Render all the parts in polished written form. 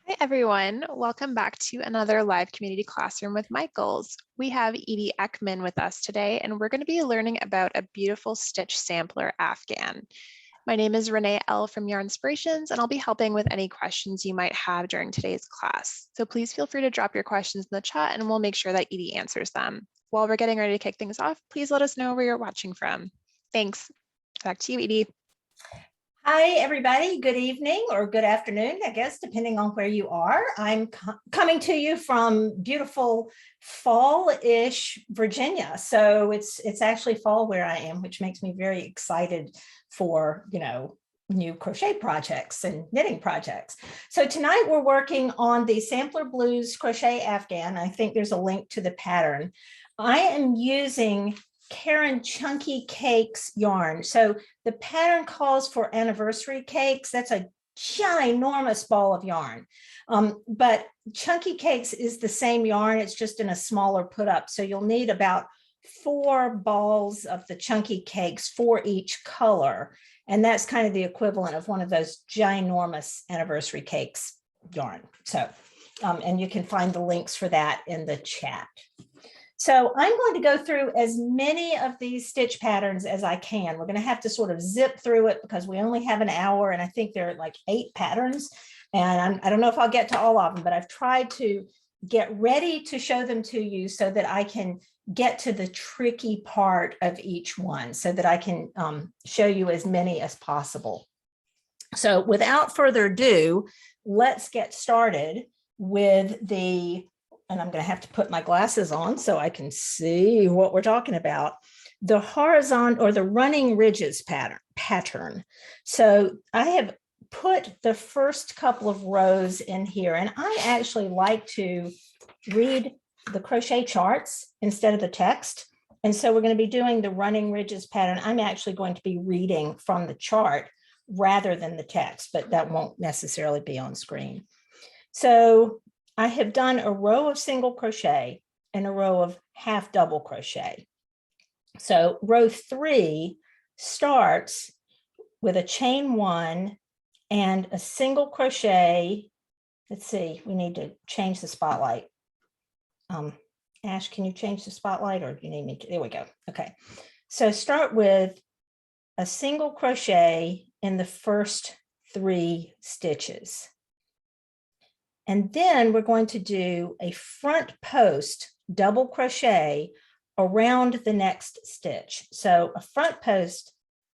Hi everyone, welcome back to another live community classroom with Michaels. We have Edie Eckman with us today, and we're going to be learning about a beautiful stitch sampler Afghan. My name is Renee L. from Yarn Inspirations, and I'll be helping with any questions you might have during today's class. So please feel free to drop your questions in the chat and we'll make sure that Edie answers them. While we're getting ready to kick things off, please let us know where you're watching from. Thanks. Back to you, Edie. Hi, everybody. Good evening or good afternoon, I guess, depending on where you are. I'm coming to you from beautiful fall-ish Virginia. So it's actually fall where I am, which makes me very excited for, new crochet projects and knitting projects. So tonight we're working on the Sampler Blues Crochet Afghan. I think there's a link to the pattern. I am using Caron Chunky Cakes yarn. So the pattern calls for Anniversary Cakes. That's a ginormous ball of yarn. But Chunky Cakes is the same yarn. It's just in a smaller put up. So you'll need about 4 balls of the Chunky Cakes for each color. And that's kind of the equivalent of one of those ginormous Anniversary Cakes yarn. So, and you can find the links for that in the chat. So I'm going to go through as many of these stitch patterns as I can. We're going to have to sort of zip through it because we only have an hour and I think there are like 8 patterns. And I don't know if I'll get to all of them, but I've tried to get ready to show them to you so that I can get to the tricky part of each one so that I can show you as many as possible. So without further ado, let's get started with and I'm going to have to put my glasses on so I can see what we're talking about, the horizontal or the running ridges pattern. So I have put the first couple of rows in here, and I actually like to read the crochet charts instead of the text. And so we're going to be doing the running ridges pattern. I'm actually going to be reading from the chart rather than the text, but that won't necessarily be on screen. So I have done a row of single crochet and a row of half double crochet. So row 3 starts with a chain 1 and a single crochet. Let's see, we need to change the spotlight. Ash, can you change the spotlight or do you need me to? There we go. Okay. So start with a single crochet in the first 3 stitches. And then we're going to do a front post double crochet around the next stitch. So a front post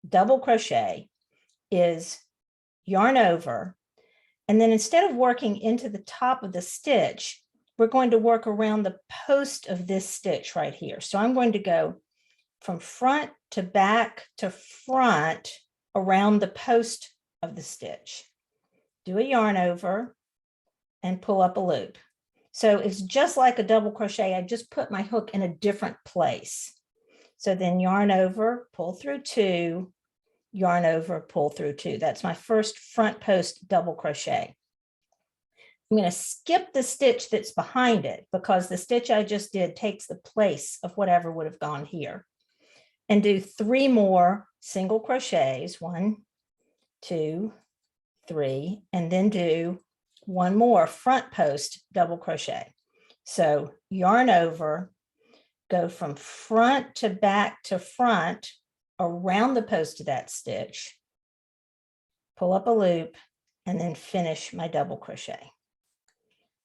double crochet is yarn over. And then instead of working into the top of the stitch, we're going to work around the post of this stitch right here. So I'm going to go from front to back to front around the post of the stitch. Do a yarn over and pull up a loop. So it's just like a double crochet. I just put my hook in a different place. So then yarn over, pull through 2, yarn over, pull through 2. That's my first front post double crochet. I'm going to skip the stitch that's behind it because the stitch I just did takes the place of whatever would have gone here. And do 3 more single crochets, 1, 2, 3, and then do 1 more front post double crochet. So yarn over, go from front to back to front around the post of that stitch, pull up a loop, and then finish my double crochet.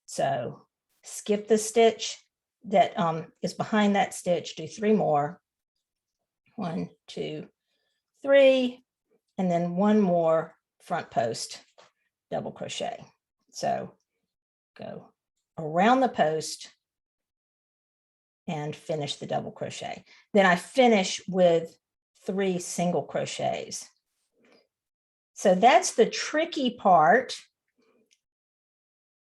So skip the stitch that is behind that stitch, do 3 more, 1, 2, 3, and then 1 more front post double crochet. So go around the post and finish the double crochet. Then I finish with 3 single crochets. So that's the tricky part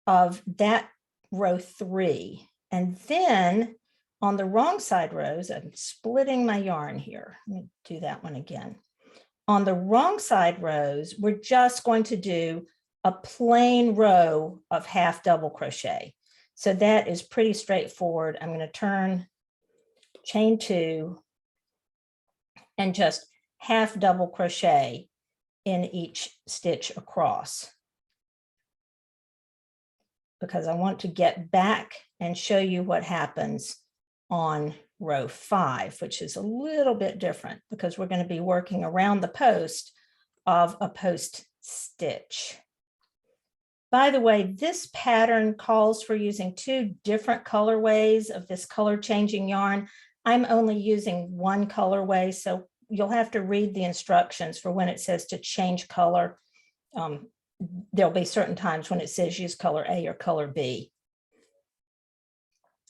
of that row 3. And then on the wrong side rows, I'm splitting my yarn here. Let me do that one again. On the wrong side rows, we're just going to do a plain row of half double crochet. So that is pretty straightforward. I'm going to turn chain 2 and just half double crochet in each stitch across. because I want to get back and show you what happens on row 5, which is a little bit different because we're going to be working around the post of a post stitch. By the way, this pattern calls for using 2 different colorways of this color changing yarn. I'm only using one colorway, so you'll have to read the instructions for when it says to change color. There'll be certain times when it says use color A or color B,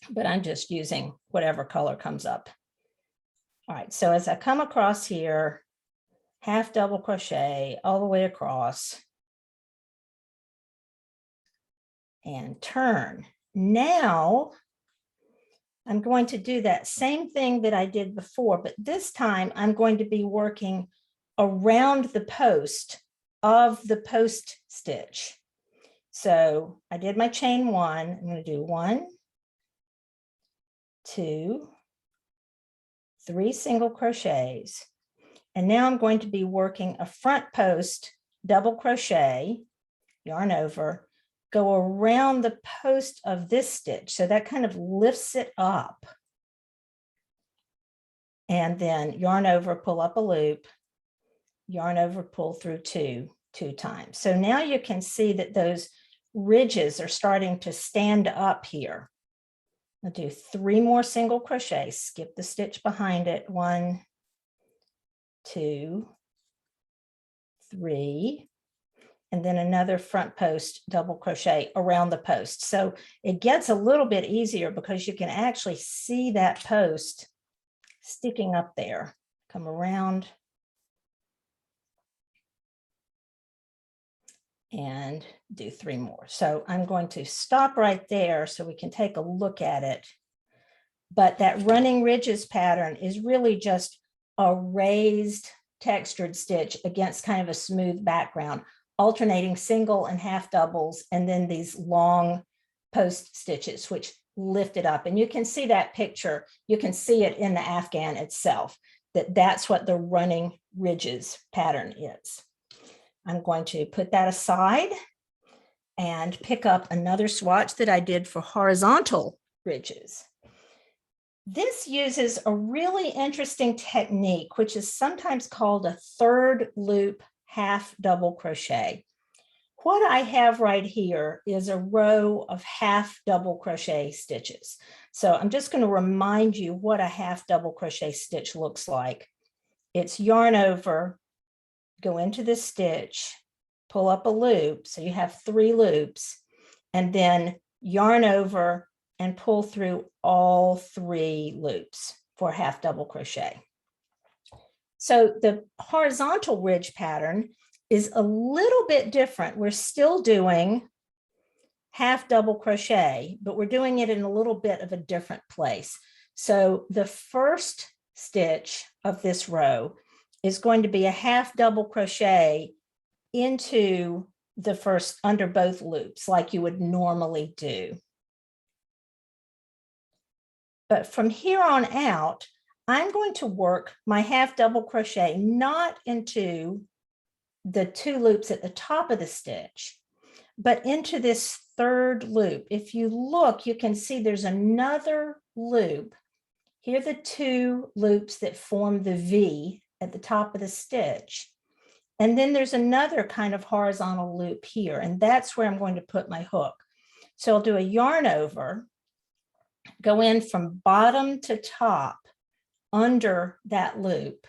but I'm just using whatever color comes up. All right, so as I come across here, half double crochet all the way across and turn. Now I'm going to do that same thing that I did before, but this time I'm going to be working around the post of the post stitch. So I did my chain 1. I'm going to do 1, 2, 3 single crochets. And now I'm going to be working a front post double crochet, yarn over, go around the post of this stitch. So that kind of lifts it up. And then yarn over, pull up a loop, yarn over, pull through 2 times. So now you can see that those ridges are starting to stand up here. I'll do 3 more single crochets, skip the stitch behind it, 1, 2, 3, and then another front post double crochet around the post. So it gets a little bit easier because you can actually see that post sticking up there. Come around and do 3 more. So I'm going to stop right there so we can take a look at it. But that running ridges pattern is really just a raised textured stitch against kind of a smooth background, alternating single and half doubles, and then these long post stitches, which lift it up. And you can see that picture. You can see it in the Afghan itself, that's what the running ridges pattern is. I'm going to put that aside and pick up another swatch that I did for horizontal ridges. This uses a really interesting technique, which is sometimes called a third loop half double crochet. What I have right here is a row of half double crochet stitches. So I'm just going to remind you what a half double crochet stitch looks like. It's yarn over, go into the stitch, pull up a loop. So you have 3 loops, and then yarn over and pull through all 3 loops for half double crochet. So the horizontal ridge pattern is a little bit different. We're still doing half double crochet, but we're doing it in a little bit of a different place. So the first stitch of this row is going to be a half double crochet into the first, under both loops, like you would normally do. But from here on out, I'm going to work my half double crochet not into the 2 loops at the top of the stitch, but into this third loop. If you look, you can see there's another loop. Here are the 2 loops that form the V at the top of the stitch. And then there's another kind of horizontal loop here, and that's where I'm going to put my hook. So I'll do a yarn over, go in from bottom to top under that loop,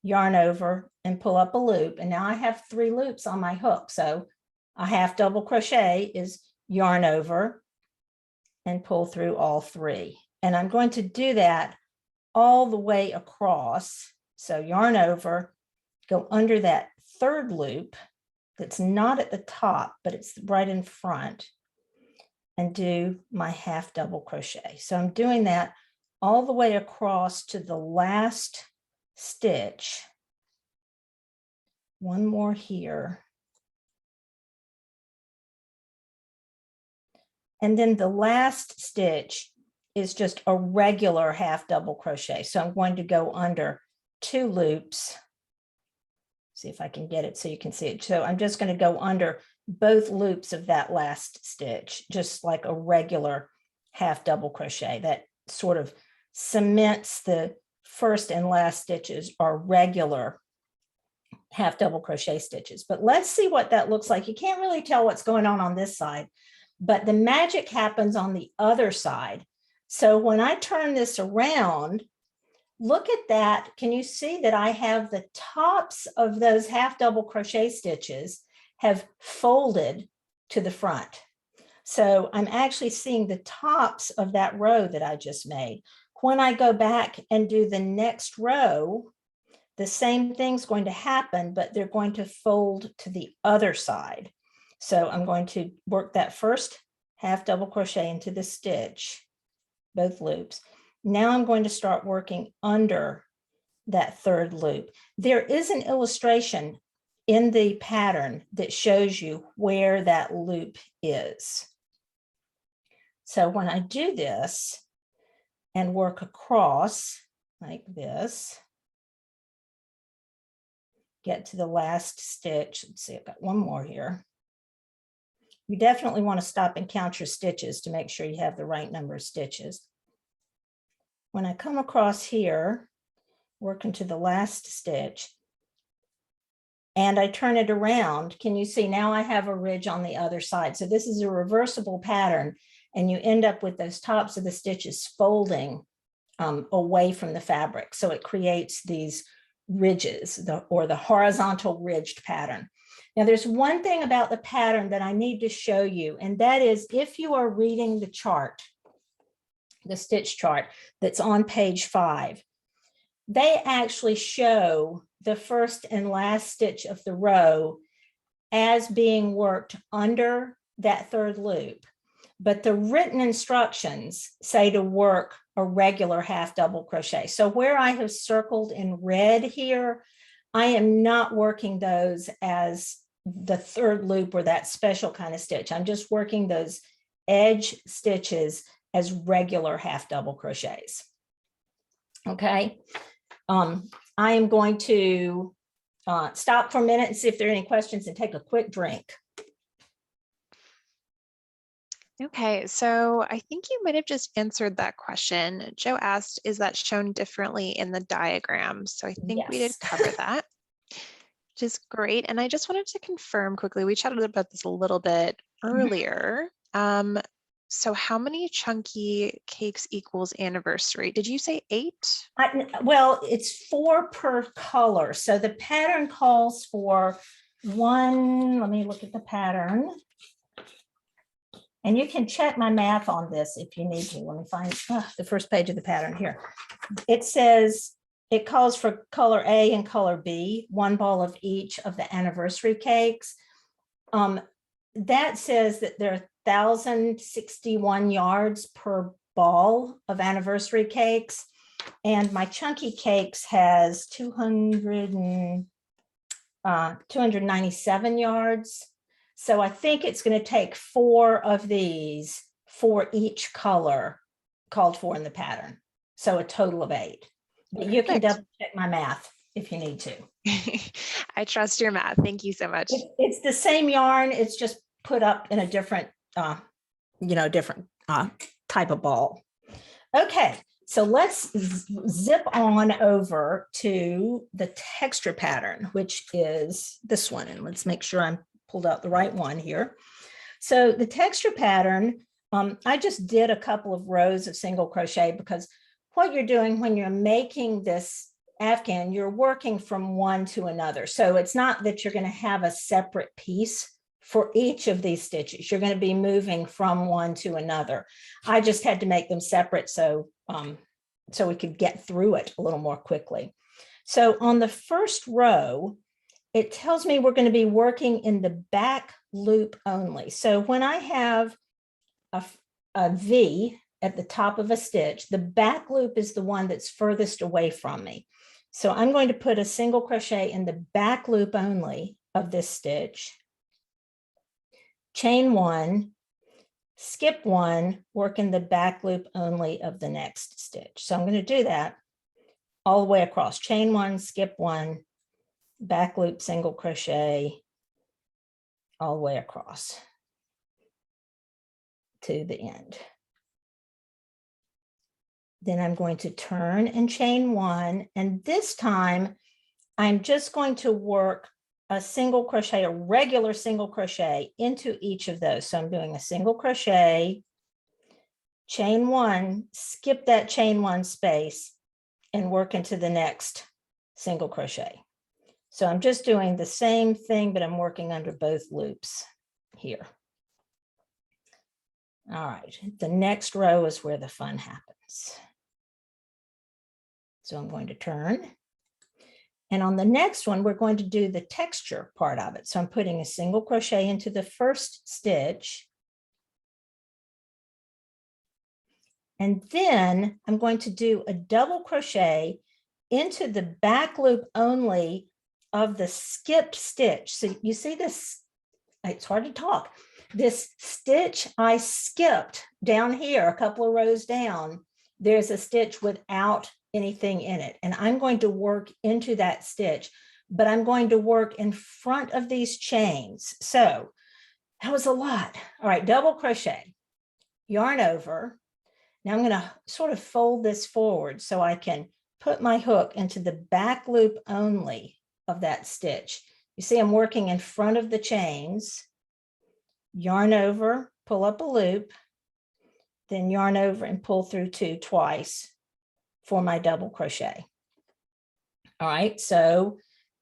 yarn over and pull up a loop. And now I have 3 loops on my hook. So a half double crochet is yarn over and pull through all 3. And I'm going to do that all the way across. So yarn over, go under that third loop that's not at the top, but it's right in front, and do my half double crochet. So I'm doing that all the way across to the last stitch. 1 more here. And then the last stitch is just a regular half double crochet. So I'm going to go under 2 loops. See if I can get it so you can see it. So I'm just going to go under both loops of that last stitch, just like a regular half double crochet. That sort of cements the first and last stitches are regular half double crochet stitches. But let's see what that looks like. You can't really tell what's going on this side, but the magic happens on the other side. So when I turn this around, look at that. Can you see that I have the tops of those half double crochet stitches have folded to the front? So I'm actually seeing the tops of that row that I just made. When I go back and do the next row, the same thing's going to happen, but they're going to fold to the other side. So I'm going to work that first half double crochet into the stitch, both loops. Now I'm going to start working under that third loop. There is an illustration in the pattern that shows you where that loop is. So when I do this and work across like this, get to the last stitch. Let's see, I've got one more here. You definitely want to stop and count your stitches to make sure you have the right number of stitches. When I come across here, work into the last stitch, and I turn it around, can you see now I have a ridge on the other side? So this is a reversible pattern, and you end up with those tops of the stitches folding away from the fabric. So it creates these ridges, or the horizontal ridged pattern. Now there's one thing about the pattern that I need to show you, and that is if you are reading the chart, the stitch chart that's on page 5, they actually show the first and last stitch of the row as being worked under that third loop. But the written instructions say to work a regular half double crochet. So where I have circled in red here, I am not working those as the third loop or that special kind of stitch. I'm just working those edge stitches as regular half double crochets. Okay. I am going to stop for a minute and see if there are any questions and take a quick drink. Okay, so I think you might have just answered that question. Joe asked, is that shown differently in the diagram? So I think we did Yes. cover that, which is great. And I just wanted to confirm quickly, we chatted about this a little bit earlier. So how many chunky cakes equals anniversary? Did you say 8? Well, it's 4 per color. So the pattern calls for 1. Let me look at the pattern. And you can check my math on this if you need to. Let me find the first page of the pattern here. It says it calls for color A and color B, 1 ball of each of the anniversary cakes. That says that there are 1,061 yards per ball of anniversary cakes. And my chunky cakes has 297 yards. So I think it's going to take 4 of these for each color called for in the pattern. So a total of 8. But you can double check my math if you need to. I trust your math. Thank you so much. It's the same yarn. It's just put up in a different, different type of ball. Okay. So let's zip on over to the texture pattern, which is this one. And let's make sure I'm pulled out the right one here. So the texture pattern, I just did a couple of rows of single crochet because what you're doing when you're making this Afghan, you're working from one to another. So it's not that you're going to have a separate piece for each of these stitches. You're going to be moving from one to another. I just had to make them separate so we could get through it a little more quickly. So on the first row, it tells me we're going to be working in the back loop only. So when I have a V at the top of a stitch, the back loop is the one that's furthest away from me. So I'm going to put a single crochet in the back loop only of this stitch, chain 1, skip 1, work in the back loop only of the next stitch. So I'm going to do that all the way across, chain 1, skip 1, back loop, single crochet all the way across to the end. Then I'm going to turn and chain one, and this time I'm just going to work a single crochet, a regular single crochet into each of those. So I'm doing a single crochet, chain one, skip that chain one space, and work into the next single crochet. So I'm just doing the same thing, but I'm working under both loops here. All right, the next row is where the fun happens. So I'm going to turn. And on the next one, we're going to do the texture part of it. So I'm putting a single crochet into the first stitch. And then I'm going to do a double crochet into the back loop only of the skipped stitch. So you see this, it's hard to talk. This stitch I skipped down here, a couple of rows down, there's a stitch without anything in it. And I'm going to work into that stitch, but I'm going to work in front of these chains. So that was a lot. All right, double crochet, yarn over. Now I'm going to sort of fold this forward so I can put my hook into the back loop only of that stitch. You see, I'm working in front of the chains, yarn over, pull up a loop, then yarn over and pull through two twice for my double crochet. All right, so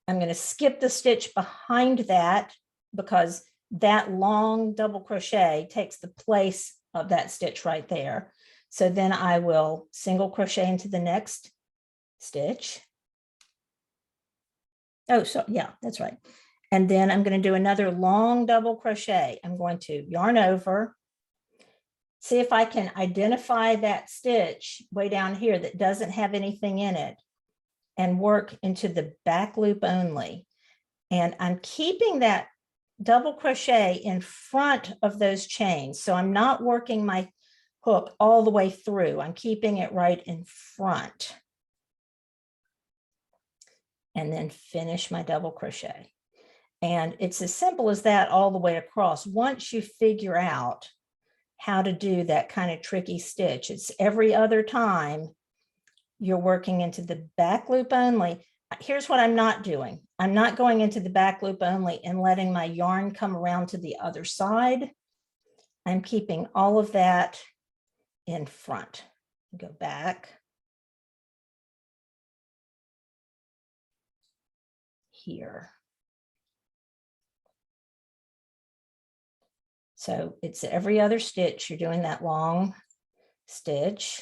I'm going to skip the stitch behind that because that long double crochet takes the place of that stitch right there. So then I will single crochet into the next stitch. Oh, so yeah, that's right. And then I'm going to do another long double crochet. I'm going to yarn over, see if I can identify that stitch way down here that doesn't have anything in it and work into the back loop only. And I'm keeping that double crochet in front of those chains. So I'm not working my hook all the way through. I'm keeping it right in front. And then finish my double crochet. And it's as simple as that all the way across. Once you figure out how to do that kind of tricky stitch, it's every other time you're working into the back loop only. Here's what I'm not doing. I'm not going into the back loop only and letting my yarn come around to the other side. I'm keeping all of that in front. Go back. Here. So it's every other stitch, you're doing that long stitch.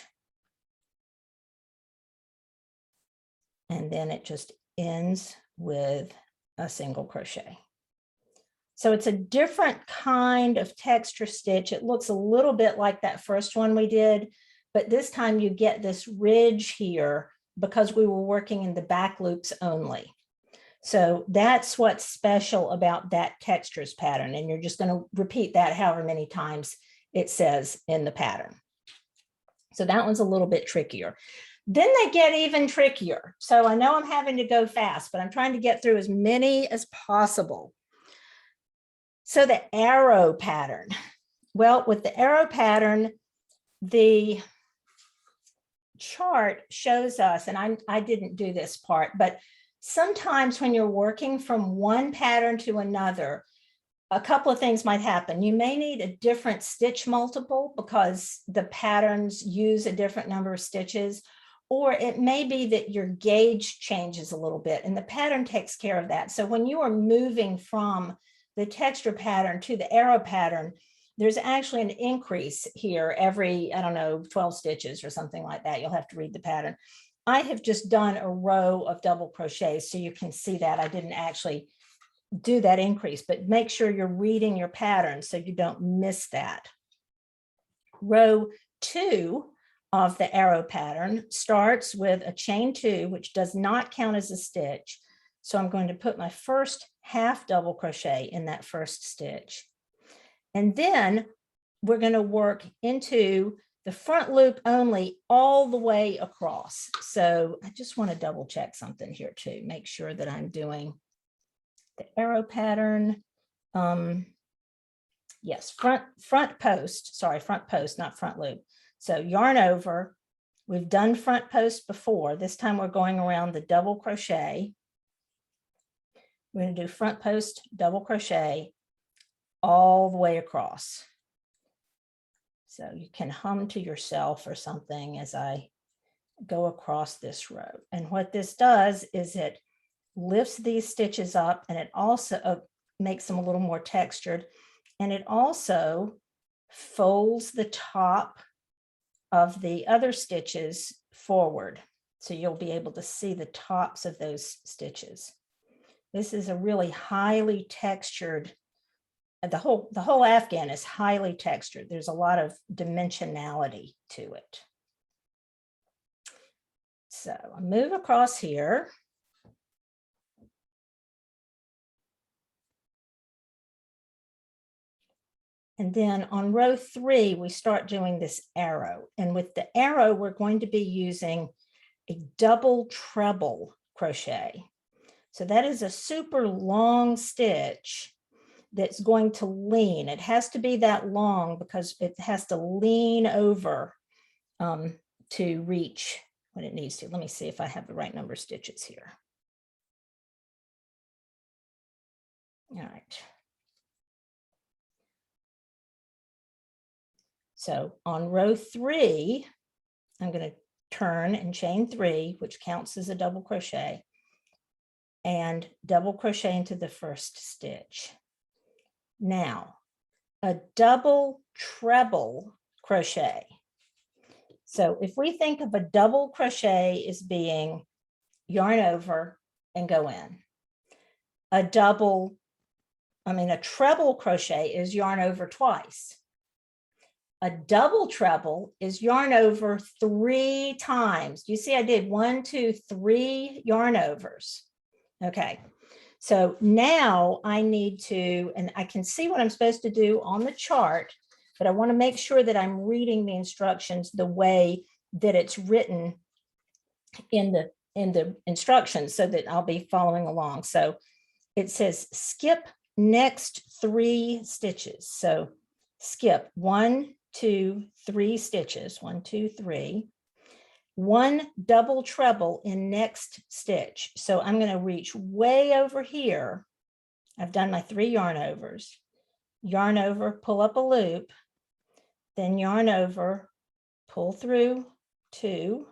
And then it just ends with a single crochet. So it's a different kind of texture stitch. It looks a little bit like that first one we did, but this time you get this ridge here because we were working in the back loops only. So that's what's special about that textures pattern. And you're just going to repeat that however many times it says in the pattern. So that one's a little bit trickier. Then they get even trickier. So I know I'm having to go fast, but I'm trying to get through as many as possible. So the arrow pattern. Well, with the arrow pattern, the chart shows us, and I didn't do this part, but sometimes when you're working from one pattern to another, a couple of things might happen. You may need a different stitch multiple because the patterns use a different number of stitches, or it may be that your gauge changes a little bit and the pattern takes care of that. So when you are moving from the texture pattern to the arrow pattern, there's actually an increase here every, I don't know, 12 stitches or something like that. You'll have to read the pattern. I have just done a row of double crochets so you can see that I didn't actually do that increase, but make sure you're reading your pattern so you don't miss that. Row 2 of the arrow pattern starts with a chain 2, which does not count as a stitch. So I'm going to put my first half double crochet in that first stitch. And then we're going to work into the front loop only all the way across. So I just want to double check something here too. Make sure that I'm doing the arrow pattern. Yes, front post, sorry, front post, not front loop. So yarn over, we've done front post before. This time we're going around the double crochet. We're going to do front post, double crochet all the way across. So you can hum to yourself or something as I go across this row. And what this does is it lifts these stitches up, and it also makes them a little more textured. And it also folds the top of the other stitches forward. So you'll be able to see the tops of those stitches. This is a really highly textured, the whole Afghan is highly textured. There's a lot of dimensionality to it. So I move across here. And then on row 3, we start doing this arrow. And with the arrow, we're going to be using a double treble crochet. So that is a super long stitch that's going to lean. It has to be that long because it has to lean over to reach when it needs to. Let me see if I have the right number of stitches here. All right. So on row 3, I'm going to turn and chain 3, which counts as a double crochet, and double crochet into the first stitch. Now, a double treble crochet. So if we think of a double crochet as being yarn over and go in, a treble crochet is yarn over twice. A double treble is yarn over 3 times. You see, I did 1, 2, 3 yarn overs. Okay, so now I need to, and I can see what I'm supposed to do on the chart, but I want to make sure that I'm reading the instructions the way that it's written in the instructions so that I'll be following along. So it says skip next 3 stitches. So skip 1, 2, 3 stitches, 1, 2, 3, 1 double treble in next stitch. So I'm going to reach way over here. I've done my 3 yarn overs, yarn over, pull up a loop, then yarn over, pull through 2,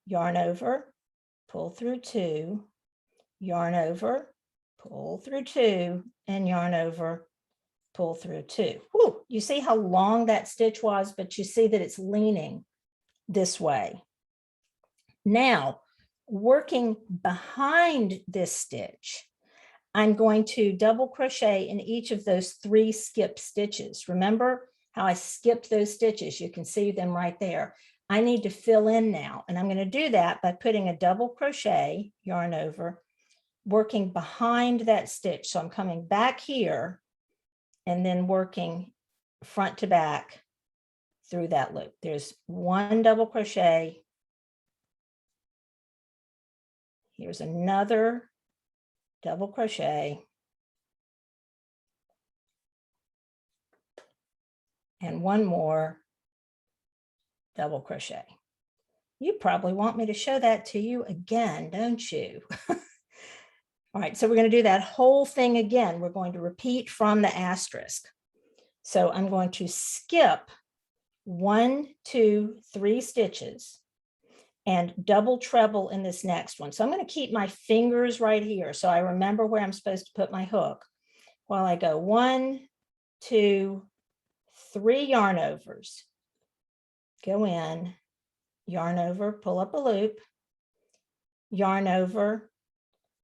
yarn over, pull through 2, yarn over, pull through 2, and yarn over, pull through 2. Whew, you see how long that stitch was, but you see that it's leaning this way. Now, working behind this stitch, I'm going to double crochet in each of those 3 skip stitches. Remember how I skipped those stitches? You can see them right there. I need to fill in now, and I'm going to do that by putting a double crochet, yarn over, working behind that stitch. So I'm coming back here and then working front to back through that loop. There's 1 double crochet. Here's another double crochet. And 1 more double crochet. You probably want me to show that to you again, don't you? All right, so we're going to do that whole thing again. We're going to repeat from the asterisk. So I'm going to skip 1, 2, 3 stitches and double treble in this next one. So I'm going to keep my fingers right here so I remember where I'm supposed to put my hook while I go 1, 2, 3 yarn overs. Go in, yarn over, pull up a loop, yarn over,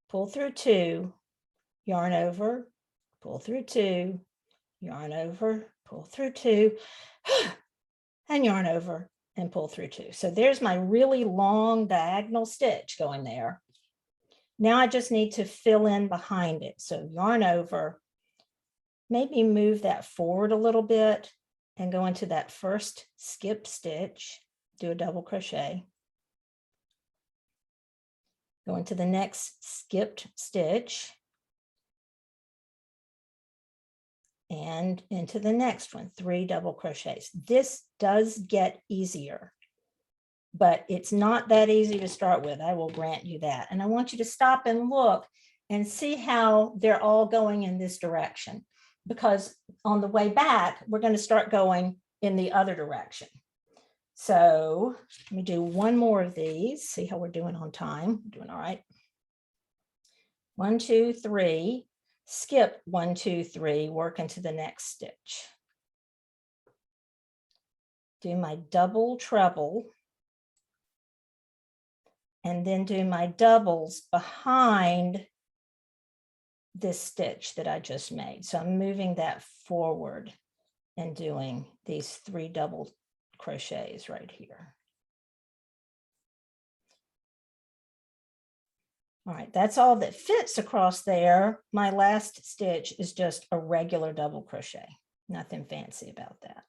pull through 2, yarn over, pull through 2, yarn over, pull through 2, and yarn over and pull through 2. So there's my really long diagonal stitch going there. Now I just need to fill in behind it. So yarn over, maybe move that forward a little bit and go into that first skip stitch, do a double crochet. Go into the next skipped stitch. and into the next one, 3 double crochets. This does get easier, but it's not that easy to start with. I will grant you that. And I want you to stop and look and see how they're all going in this direction, because on the way back, we're going to start going in the other direction. So let me do one more of these, see how we're doing on time. We're doing all right. 1, 2, 3, skip 1, 2, 3, work into the next stitch. Do my double treble, and then do my doubles behind this stitch that I just made. So I'm moving that forward and doing these 3 double crochets right here. All right, that's all that fits across there. My last stitch is just a regular double crochet. Nothing fancy about that.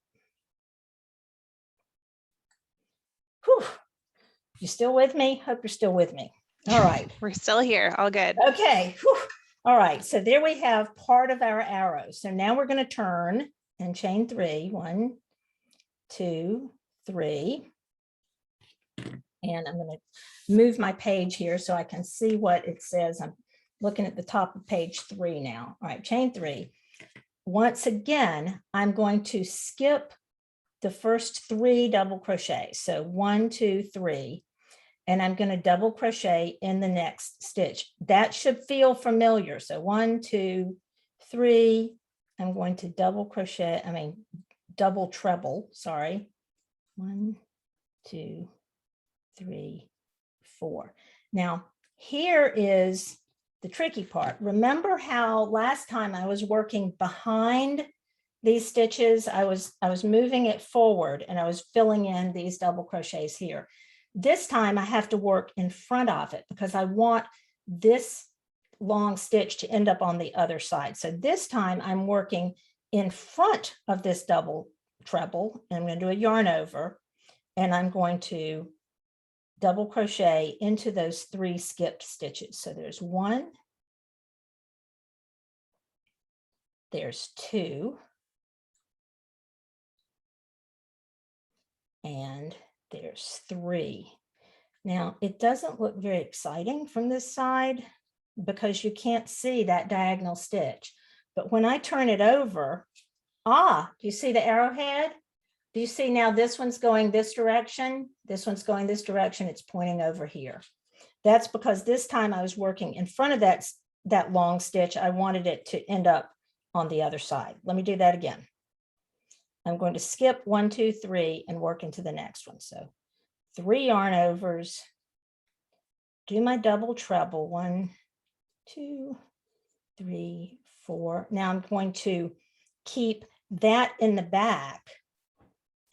Whew. You still with me? Hope you're still with me. All right. We're still here. All good. Okay. Whew. All right. So there we have part of our arrow. So now we're going to turn and chain 3. 1, 2, 3. And I'm going to move my page here so I can see what it says. I'm looking at the top of page 3 now. All right, chain 3. Once again, I'm going to skip the first 3 double crochets. So 1, 2, 3. And I'm going to double crochet in the next stitch. That should feel familiar. So 1, 2, 3. I'm going to double crochet, double treble, sorry. 1, 2, 3, 4. Now, here is the tricky part. Remember how last time I was working behind these stitches? I was moving it forward and I was filling in these double crochets here. This time I have to work in front of it because I want this long stitch to end up on the other side. So this time I'm working in front of this double treble, and I'm going to do a yarn over, and I'm going to double crochet into those 3 skipped stitches. So there's 1, there's 2, and there's 3. Now it doesn't look very exciting from this side because you can't see that diagonal stitch. But when I turn it over, do you see the arrowhead? Do you see now this one's going this direction? This one's going this direction. It's pointing over here. That's because this time I was working in front of that long stitch. I wanted it to end up on the other side. Let me do that again. I'm going to skip 1, 2, 3 and work into the next one. So 3 yarn overs, do my double treble, 1, 2, 3, 4. Now I'm going to keep that in the back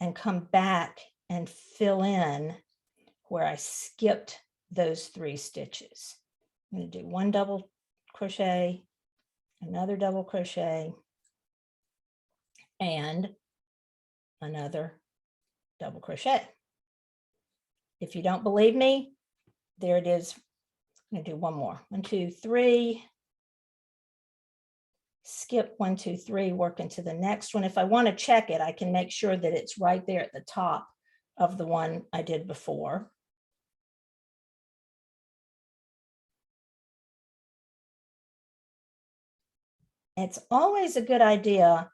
and come back and fill in where I skipped those 3 stitches. I'm going to do 1 double crochet, another double crochet, and another double crochet. If you don't believe me, there it is. I'm going to do one more. 1, 2, 3. Skip 1, 2, 3, work into the next one. If I want to check it, I can make sure that it's right there at the top of the one I did before. It's always a good idea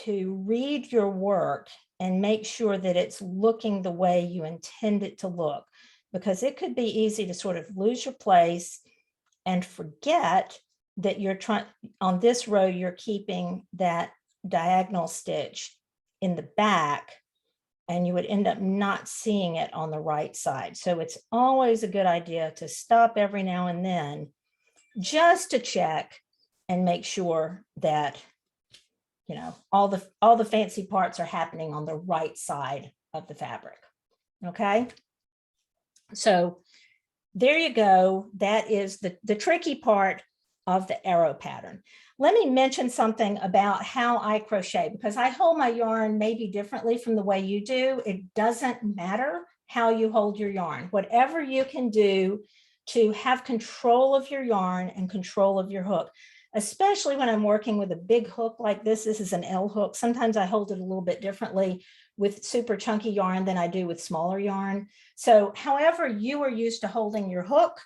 to read your work and make sure that it's looking the way you intend it to look, because it could be easy to sort of lose your place and forget that you're trying on this row, you're keeping that diagonal stitch in the back, and you would end up not seeing it on the right side. So it's always a good idea to stop every now and then just to check and make sure that, you know, all the fancy parts are happening on the right side of the fabric. Okay. So there you go. That is the tricky part of the arrow pattern. Let me mention something about how I crochet, because I hold my yarn maybe differently from the way you do. It doesn't matter how you hold your yarn. Whatever you can do to have control of your yarn and control of your hook. especially when I'm working with a big hook like this. This is an L hook. Sometimes I hold it a little bit differently with super chunky yarn than I do with smaller yarn. So however you are used to holding your hook,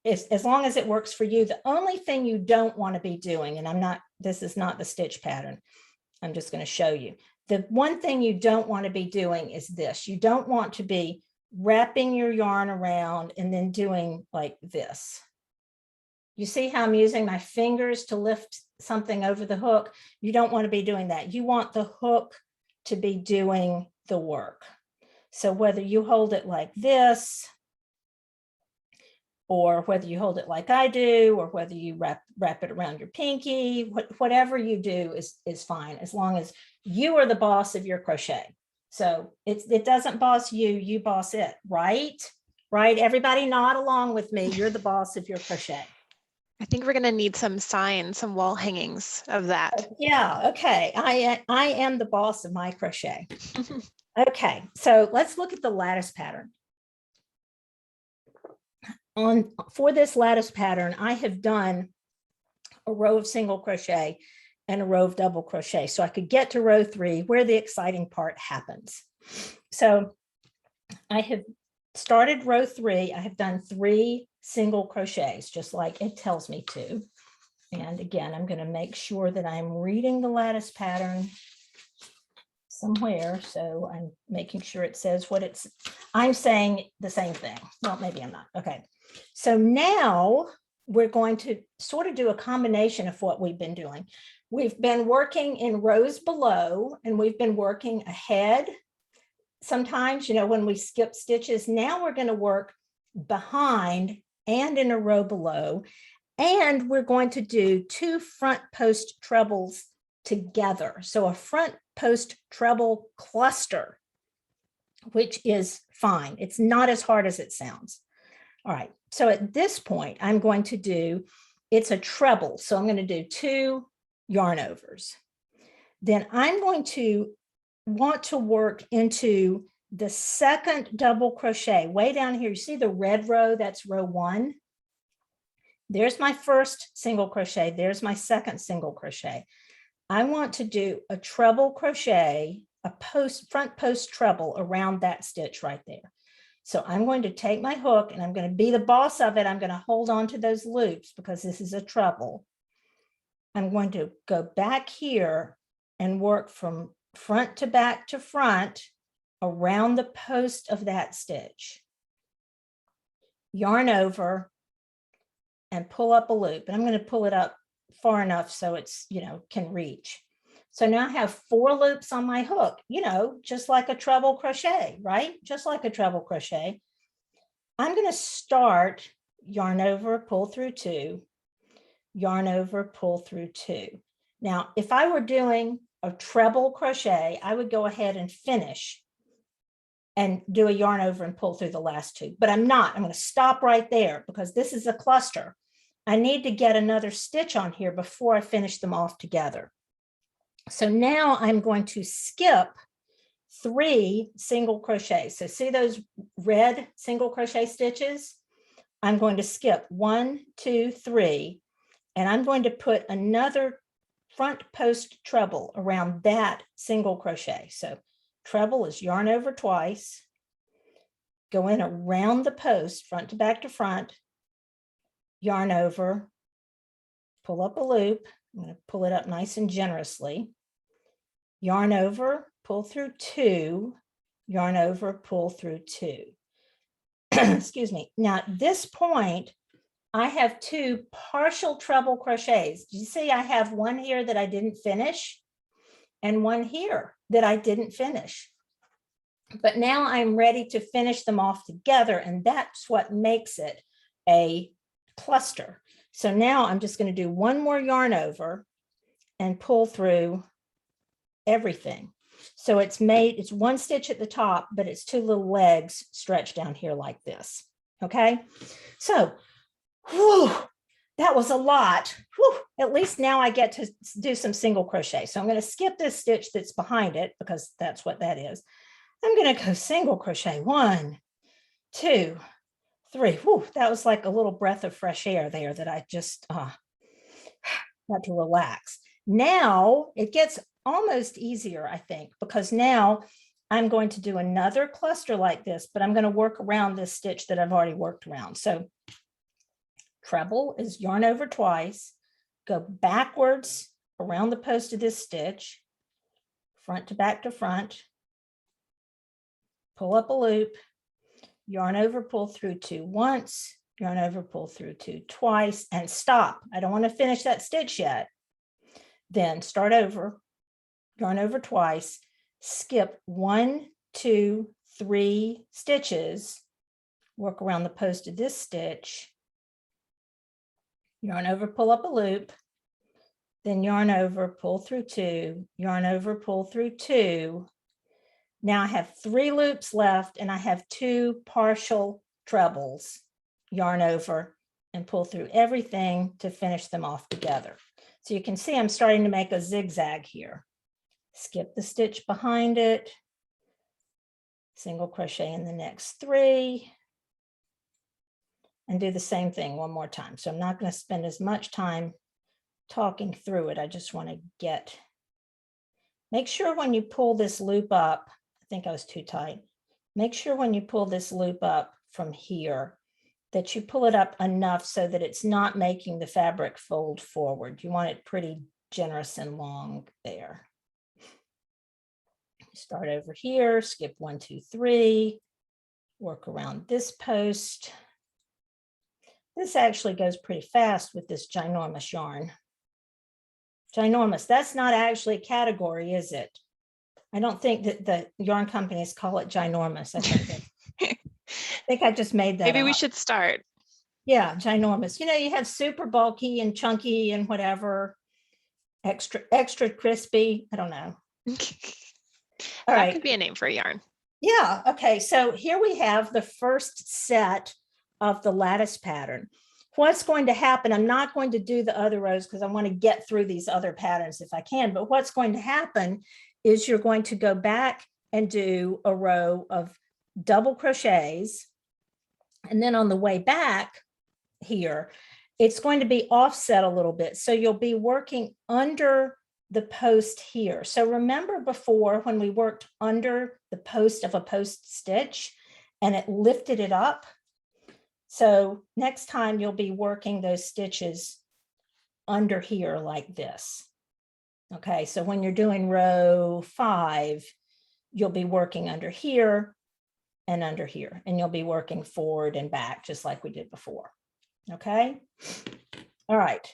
as long as it works for you. The only thing you don't want to be doing, and this is not the stitch pattern, I'm just going to show you. The one thing you don't want to be doing is this. You don't want to be wrapping your yarn around and then doing like this. You see how I'm using my fingers to lift something over the hook? You don't want to be doing that. You want the hook to be doing the work. So whether you hold it like this, or whether you hold it like I do, or whether you wrap it around your pinky, whatever you do is fine, as long as you are the boss of your crochet. So it doesn't boss you, you boss it, right? Right? Everybody nod along with me. You're the boss of your crochet. I think we're gonna need some signs, some wall hangings of that. Yeah, okay. I am the boss of my crochet. Okay, so let's look at the lattice pattern. For this lattice pattern, I have done a row of single crochet and a row of double crochet, so I could get to row 3 where the exciting part happens. So I have started row 3. I have done 3 single crochets, just like it tells me to. And again, I'm going to make sure that I'm reading the lattice pattern somewhere. So I'm making sure it says what I'm saying the same thing. Well, maybe I'm not. Okay. So now we're going to sort of do a combination of what we've been doing. We've been working in rows below, and we've been working ahead. Sometimes, when we skip stitches, now we're going to work behind and in a row below. And we're going to do 2 front post trebles together. So a front post treble cluster, which is fine. It's not as hard as it sounds. All right, so at this point, I'm going to do, it's a treble. So I'm going to do 2 yarn overs. Then I'm going to want to work into the second double crochet way down here. You see the red row, that's row 1. There's my first single crochet. There's my second single crochet. I want to do a treble crochet, a front post treble around that stitch right there. So I'm going to take my hook and I'm going to be the boss of it. I'm going to hold on to those loops because this is a treble. I'm going to go back here and work from front to back to front around the post of that stitch. Yarn over and pull up a loop. And I'm going to pull it up far enough so it's, can reach. So now I have 4 loops on my hook, just like a treble crochet, right? Just like a treble crochet. I'm going to start yarn over, pull through 2, yarn over, pull through 2. Now, if I were doing a treble crochet, I would go ahead and finish and do a yarn over and pull through the last 2, but I'm not. I'm going to stop right there because this is a cluster. I need to get another stitch on here before I finish them off together. So now I'm going to skip 3 single crochets. So see those red single crochet stitches? I'm going to skip 1, 2, 3, and I'm going to put another front post treble around that single crochet. So treble is yarn over twice, go in around the post, front to back to front, yarn over, pull up a loop. I'm going to pull it up nice and generously. Yarn over, pull through 2, yarn over, pull through 2. Excuse me. Now at this point, I have 2 partial treble crochets. Do you see I have one here that I didn't finish and one here that I didn't finish? But now I'm ready to finish them off together, and that's what makes it a cluster. So now I'm just going to do 1 more yarn over and pull through everything. So it's 1 stitch at the top, but it's 2 little legs stretched down here like this. Okay, so that was a lot. At least now I get to do some single crochet. So I'm going to skip this stitch that's behind it because that's what that is. I'm going to go single crochet 1, 2, 3. Whew, that was like a little breath of fresh air there that I just had to relax. Now it gets almost easier, I think, because now I'm going to do another cluster like this, but I'm going to work around this stitch that I've already worked around. So treble is yarn over twice, go backwards around the post of this stitch, front to back to front, pull up a loop, yarn over, pull through 2 once, yarn over, pull through 2 twice, and stop. I don't want to finish that stitch yet. Then start over, yarn over twice, skip 1, 2, 3 stitches, work around the post of this stitch, yarn over, pull up a loop, then yarn over, pull through 2, yarn over, pull through 2. Now I have 3 loops left and I have 2 partial trebles, yarn over and pull through everything to finish them off together. So you can see I'm starting to make a zigzag here. Skip the stitch behind it, single crochet in the next 3, and do the same thing one more time. So I'm not going to spend as much time talking through it. I just want to make sure when you pull this loop up, I think I was too tight. Make sure when you pull this loop up from here that you pull it up enough so that it's not making the fabric fold forward. You want it pretty generous and long there. Start over here, skip 1, 2, 3, work around this post. This actually goes pretty fast with this ginormous yarn. Ginormous, that's not actually a category, is it? I don't think that the yarn companies call it ginormous. I think I just made that Maybe up. we should start. Yeah, ginormous. You know, you have super bulky and chunky and whatever, extra crispy. I don't know. All That right. could be a name for a yarn. Yeah. Okay. So here we have the first set of the lattice pattern. What's going to happen? I'm not going to do the other rows because I want to get through these other patterns if I can. But what's going to happen is you're going to go back and do a row of double crochets. And then on the way back here, it's going to be offset a little bit. So you'll be working under the post here. So remember before when we worked under the post of a post stitch and it lifted it up? So next time you'll be working those stitches under here like this. Okay, so when you're doing row 5, you'll be working under here and under here, and you'll be working forward and back just like we did before. Okay, all right.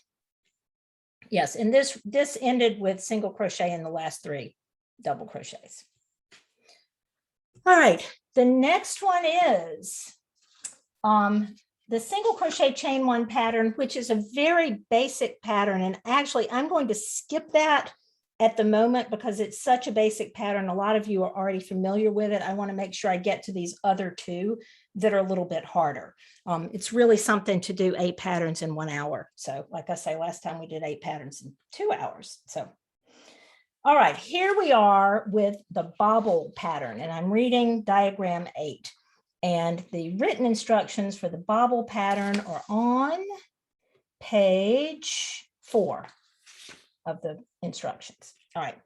Yes, and this ended with single crochet in the last 3 double crochets. All right, the next one is the single crochet chain 1 pattern, which is a very basic pattern. And actually, I'm going to skip that at the moment because it's such a basic pattern. A lot of you are already familiar with it. I want to make sure I get to these other 2 that are a little bit harder. It's really something to do 8 patterns in 1 hour. So like I say, last time we did 8 patterns in 2 hours. So, all right, here we are with the Bobble pattern, and I'm reading diagram 8. And the written instructions for the Bobble pattern are on page 4 of the instructions. All right,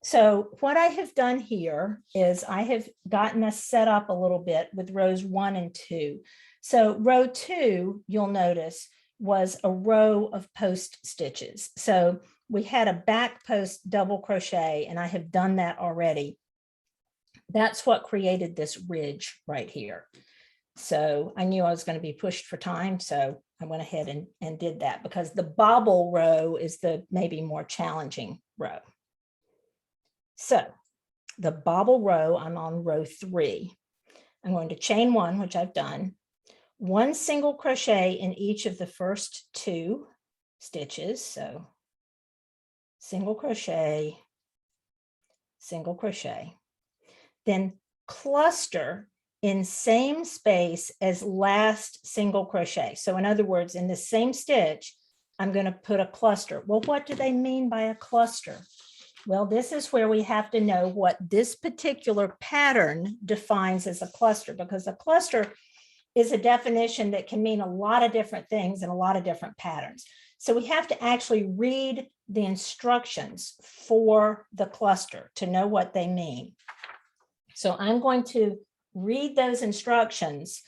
so what I have done here is I have gotten us set up a little bit with rows 1 and 2. So row 2, you'll notice, was a row of post stitches. So we had a back post double crochet, and I have done that already. That's what created this ridge right here. So I knew I was going to be pushed for time, so I went ahead and did that because the Bobble row is the maybe more challenging row. So the Bobble row, I'm on row 3. I'm going to chain 1, which I've done, 1 single crochet in each of the first 2 stitches. So single crochet, then cluster in same space as last single crochet. So in other words, in the same stitch, I'm going to put a cluster. Well, what do they mean by a cluster? Well, this is where we have to know what this particular pattern defines as a cluster, because a cluster is a definition that can mean a lot of different things and a lot of different patterns. So we have to actually read the instructions for the cluster to know what they mean. So I'm going to read those instructions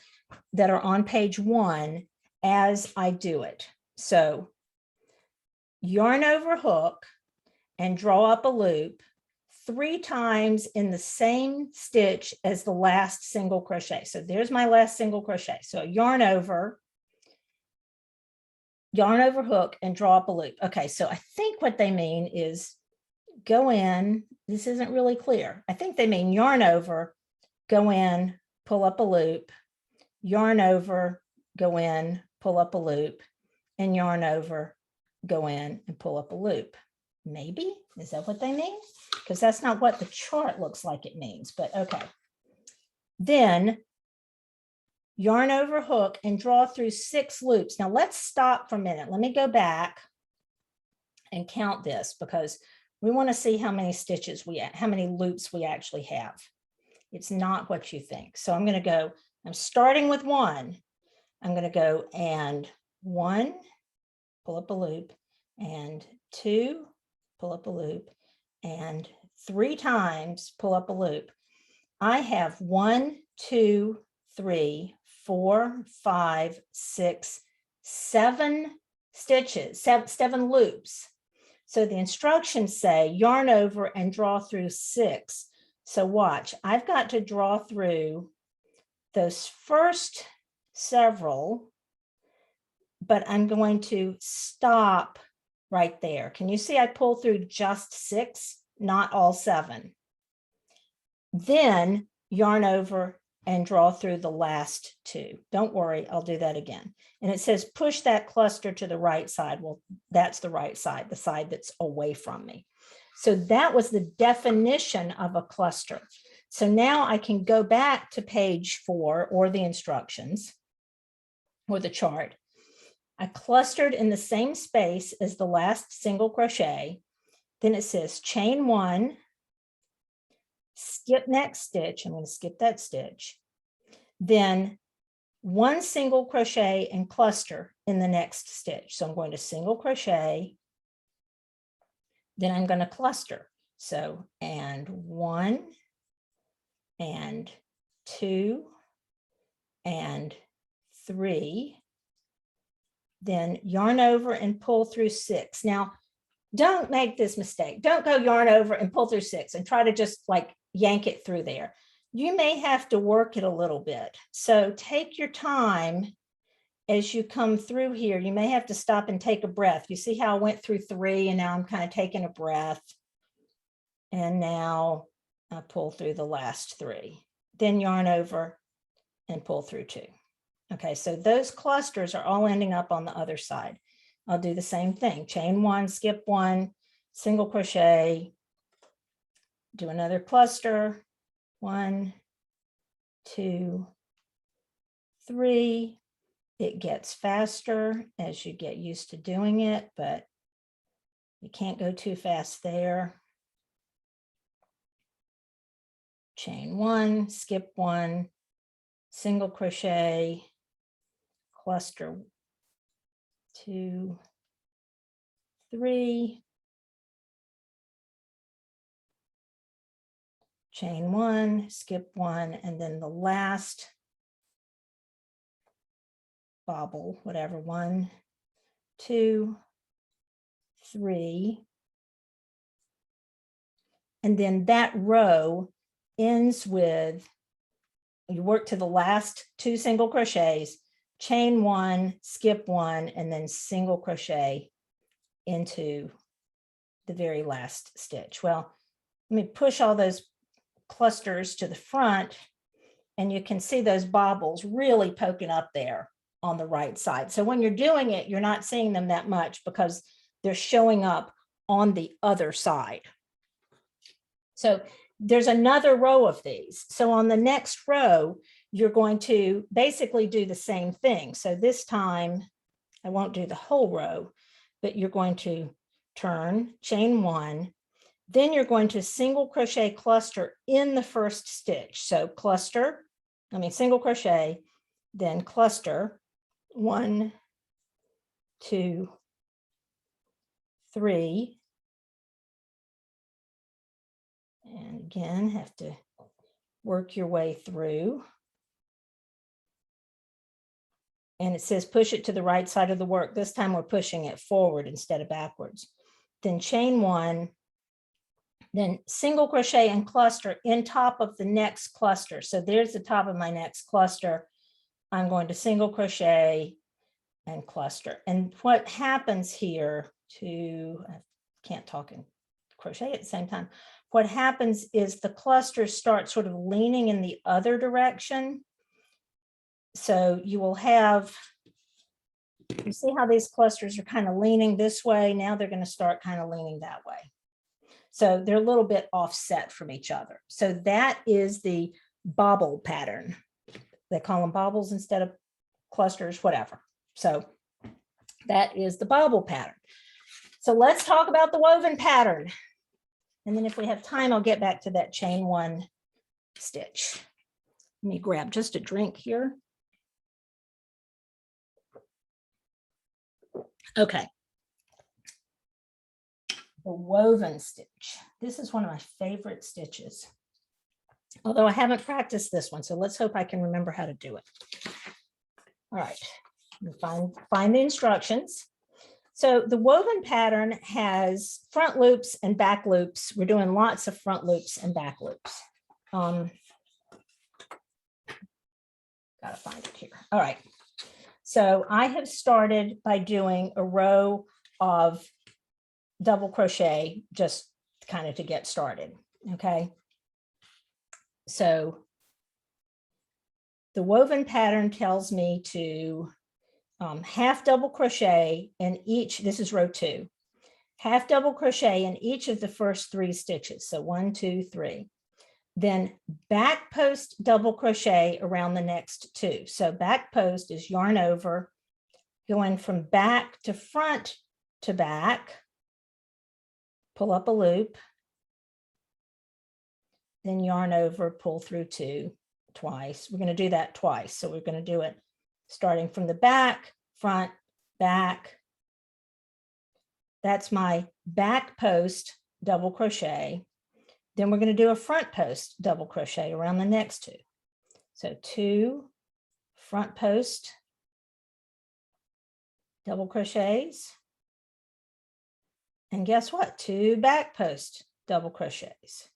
that are on page 1 as I do it. So yarn over hook and draw up a loop 3 times in the same stitch as the last single crochet. So there's my last single crochet. So yarn over hook and draw up a loop. Okay, so I think what they mean is go in. This isn't really clear. I think they mean yarn over, go in, pull up a loop, yarn over, go in, pull up a loop, and yarn over, go in and pull up a loop. Maybe, is that what they mean? Because that's not what the chart looks like it means, but okay. Then yarn over hook and draw through 6 loops. Now let's stop for a minute. Let me go back and count this because we want to see how many stitches how many loops we actually have. It's not what you think. So I'm going to go, I'm starting with 1. I'm going to go and 1, pull up a loop, and 2, pull up a loop, and 3 times pull up a loop. I have 1, 2, 3, 4, 5, 6, 7 stitches, 7 loops. So the instructions say yarn over and draw through 6. So watch, I've got to draw through those first several, but I'm going to stop right there. Can you see I pull through just 6, not all 7? Then yarn over and draw through the last 2. Don't worry, I'll do that again. And it says push that cluster to the right side. Well, that's the right side, the side that's away from me. So that was the definition of a cluster. So now I can go back to page 4 or the instructions or the chart. I clustered in the same space as the last single crochet. Then it says chain 1, skip next stitch. I'm going to skip that stitch. Then 1 single crochet and cluster in the next stitch. So I'm going to single crochet. Then I'm going to cluster. So, and 1 and 2 and 3. Then yarn over and pull through 6. Now, don't make this mistake. Don't go yarn over and pull through 6 and try to just like yank it through there. You may have to work it a little bit. So take your time as you come through here. You may have to stop and take a breath. You see how I went through 3 and now I'm kind of taking a breath. And now I pull through the last 3. Then yarn over and pull through 2. Okay, so those clusters are all ending up on the other side. I'll do the same thing. Chain 1, skip 1, single crochet, do another cluster, 1, 2, 3. It gets faster as you get used to doing it, but you can't go too fast there. Chain 1, skip 1, single crochet, cluster 2, 3, chain 1, skip 1, and then the last bobble, whatever, 1, 2, 3. And then that row ends with, you work to the last 2 single crochets, chain 1, skip 1, and then single crochet into the very last stitch. Well, let me push all those clusters to the front and you can see those bobbles really poking up there on the right side. So when you're doing it, you're not seeing them that much because they're showing up on the other side. So there's another row of these. So on the next row, you're going to basically do the same thing. So this time, I won't do the whole row, but you're going to turn, chain 1, then you're going to single crochet cluster in the first stitch. So single crochet, then cluster 1, 2, 3. And again, have to work your way through. And it says push it to the right side of the work. This time we're pushing it forward instead of backwards. Then chain 1, then single crochet and cluster in top of the next cluster. So there's the top of my next cluster. I'm going to single crochet and cluster. And what happens here I can't talk and crochet at the same time. What happens is the clusters start sort of leaning in the other direction. So you will have, you see how these clusters are kind of leaning this way. Now they're going to start kind of leaning that way. So they're a little bit offset from each other. So that is the bobble pattern. They call them bobbles instead of clusters, whatever. So that is the bobble pattern. So let's talk about the woven pattern. And then if we have time, I'll get back to that chain 1 stitch. Let me grab just a drink here. Okay. The woven stitch. This is one of my favorite stitches. Although I haven't practiced this one, so let's hope I can remember how to do it. All right, find the instructions. So the woven pattern has front loops and back loops. We're doing lots of front loops and back loops. Gotta find it here. All right. So I have started by doing a row of double crochet just kind of to get started. Okay. So the woven pattern tells me to half double crochet in each, this is row 2, half double crochet in each of the first 3 stitches. So 1, 2, 3. Then back post double crochet around the next 2. So back post is yarn over, going from back to front to back, pull up a loop, then yarn over, pull through 2 twice. We're going to do that twice. So we're going to do it starting from the back, front, back. That's my back post double crochet. Then we're going to do a front post double crochet around the next 2. So 2 front post double crochets. And guess what? 2 back post double crochets.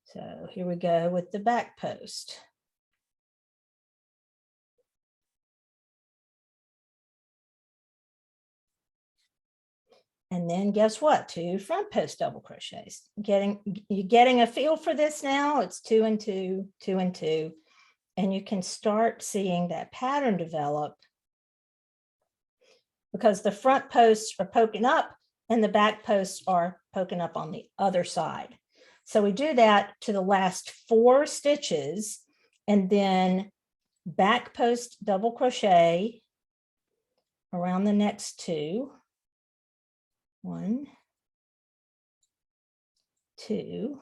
So here we go with the back post. And then guess what? 2 front post double crochets. You're getting a feel for this now. It's 2 and 2, 2 and 2. And you can start seeing that pattern develop because the front posts are poking up and the back posts are poking up on the other side. So we do that to the last 4 stitches and then back post double crochet around the next 2. 1, 2,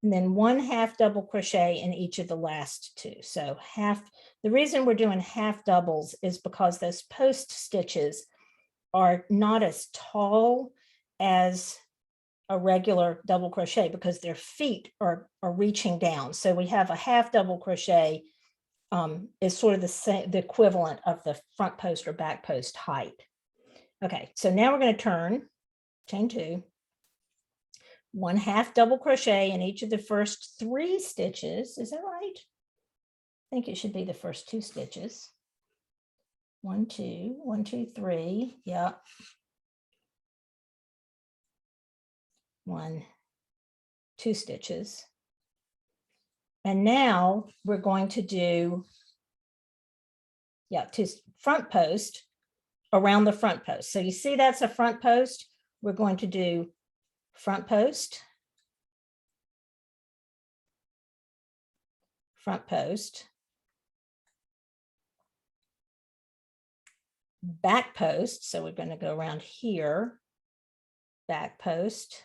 and then 1 half double crochet in each of the last 2. So half, the reason we're doing half doubles is because those post stitches are not as tall as a regular double crochet because their feet are reaching down. So we have a half double crochet is sort of the equivalent of the front post or back post height. Okay, so now we're going to turn, chain 2, 1 half double crochet in each of the first 3 stitches. Is that right? I think it should be the first 2 stitches. 1, 2, 1, 2, 3. Yeah. 1, 2 stitches. And now we're going to do, 2 front post around the front post. So you see that's a front post. We're going to do front post, front post, back post. So we're going to go around here, back post,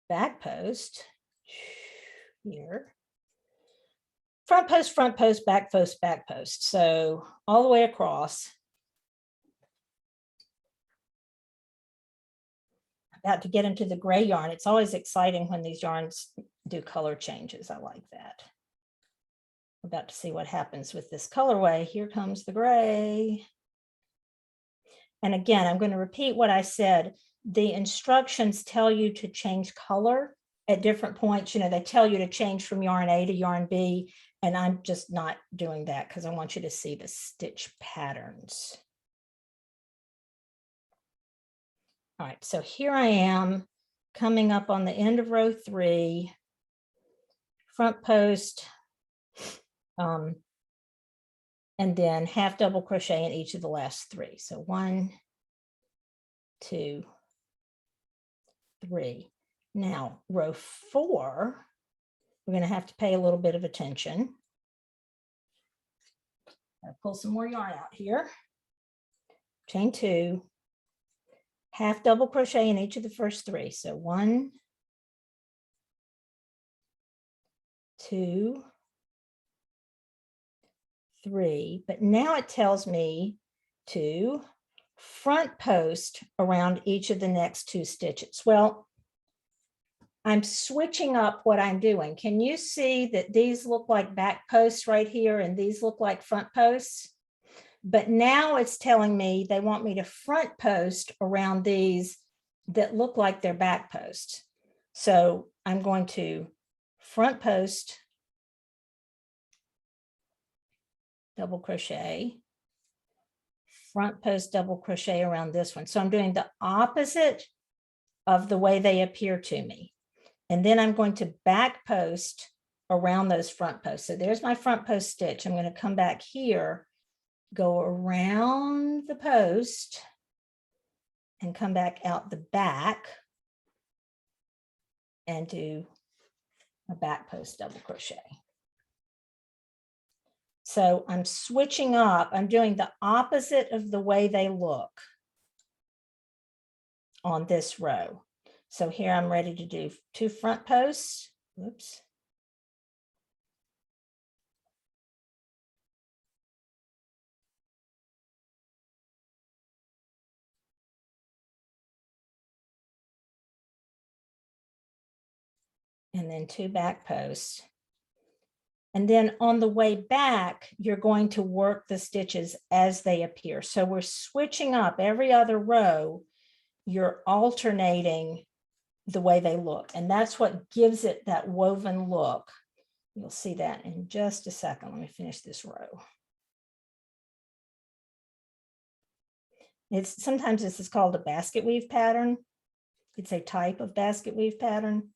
back post, here. Front post, back post, back post. So all the way across. About to get into the gray yarn. It's always exciting when these yarns do color changes. I like that. We're about to see what happens with this colorway. Here comes the gray. And again, I'm going to repeat what I said. The instructions tell you to change color at different points. You know, they tell you to change from yarn A to yarn B, and I'm just not doing that because I want you to see the stitch patterns. All right, so here I am coming up on the end of row 3, front post, and then half double crochet in each of the last 3. So 1, 2, 3. Now row 4, we're going to have to pay a little bit of attention. I'll pull some more yarn out here. Chain 2, half double crochet in each of the first 3. So 1, 2, 3. But now it tells me to front post around each of the next 2 stitches. Well, I'm switching up what I'm doing. Can you see that these look like back posts right here and these look like front posts? But now it's telling me they want me to front post around these that look like they're back posts. So I'm going to front post, double crochet, front post, double crochet around this one. So I'm doing the opposite of the way they appear to me. And then I'm going to back post around those front posts. So there's my front post stitch. I'm going to come back here, go around the post and come back out the back and do a back post double crochet. So I'm switching up. I'm doing the opposite of the way they look on this row. So here I'm ready to do 2 front posts. Whoops. And then 2 back posts. And then on the way back, you're going to work the stitches as they appear. So we're switching up every other row. You're alternating the way they look. And that's what gives it that woven look. You'll see that in just a second. Let me finish this row. Sometimes this is called a basket weave pattern. It's a type of basket weave pattern.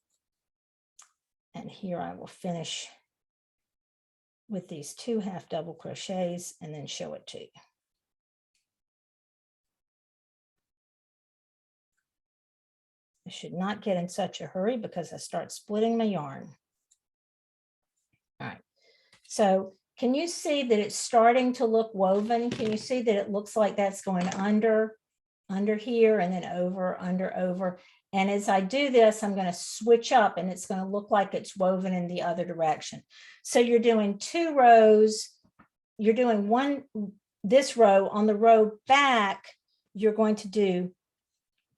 And here I will finish with these 2 half double crochets and then show it to you. I should not get in such a hurry because I start splitting my yarn. All right, so can you see that it's starting to look woven? Can you see that it looks like that's going under here and then over, under, over? And as I do this, I'm going to switch up and it's going to look like it's woven in the other direction. So you're doing 2 rows. You're doing this row. On the row back, you're going to do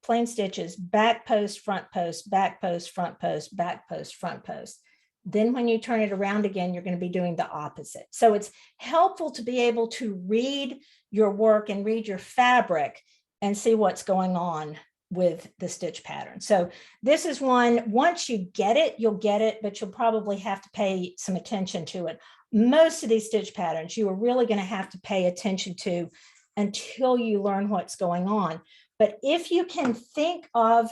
plain stitches, back post, front post, back post, front post, back post, front post. Then when you turn it around again, you're going to be doing the opposite. So it's helpful to be able to read your work and read your fabric and see what's going on with the stitch pattern. So this is one, once you get it, you'll get it, but you'll probably have to pay some attention to it. Most of these stitch patterns, you are really going to have to pay attention to until you learn what's going on. But if you can think of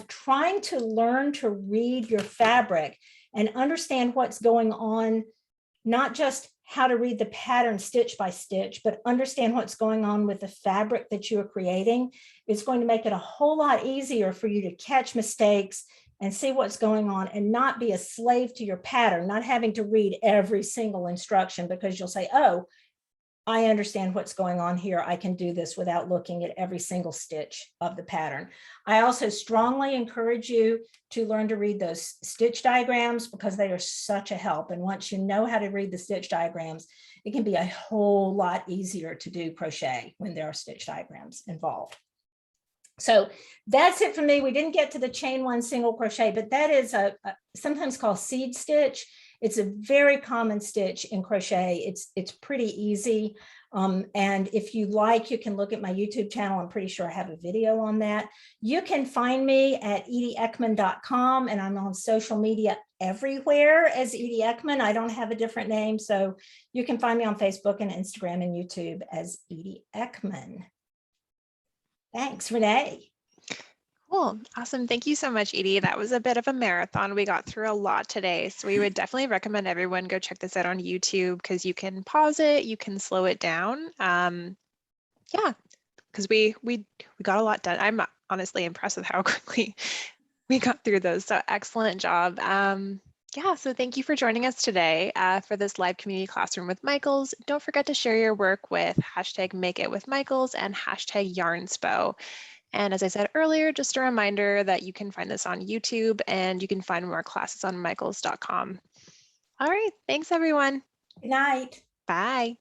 trying to learn to read your fabric and understand what's going on, not just how to read the pattern stitch by stitch, but understand what's going on with the fabric that you are creating, it's going to make it a whole lot easier for you to catch mistakes and see what's going on and not be a slave to your pattern, not having to read every single instruction because you'll say, oh, I understand what's going on here. I can do this without looking at every single stitch of the pattern. I also strongly encourage you to learn to read those stitch diagrams because they are such a help. And once you know how to read the stitch diagrams, it can be a whole lot easier to do crochet when there are stitch diagrams involved. So that's it for me. We didn't get to the chain one single crochet, but that is a sometimes called seed stitch. It's a very common stitch in crochet. It's pretty easy. And if you like, you can look at my YouTube channel. I'm pretty sure I have a video on that. You can find me at edieeckman.com, and I'm on social media everywhere as Edie Eckman. I don't have a different name. So you can find me on Facebook and Instagram and YouTube as Edie Eckman. Thanks, Renee. Cool. Awesome. Thank you so much, Edie. That was a bit of a marathon. We got through a lot today. So we would definitely recommend everyone go check this out on YouTube because you can pause it, you can slow it down. Yeah, because we got a lot done. I'm honestly impressed with how quickly we got through those. So excellent job. Yeah, so thank you for joining us today for this live community classroom with Michaels. Don't forget to share your work with #MakeItWithMichaels and #YarnSpo. And as I said earlier, just a reminder that you can find this on YouTube and you can find more classes on michaels.com. All right, thanks everyone. Good night. Bye.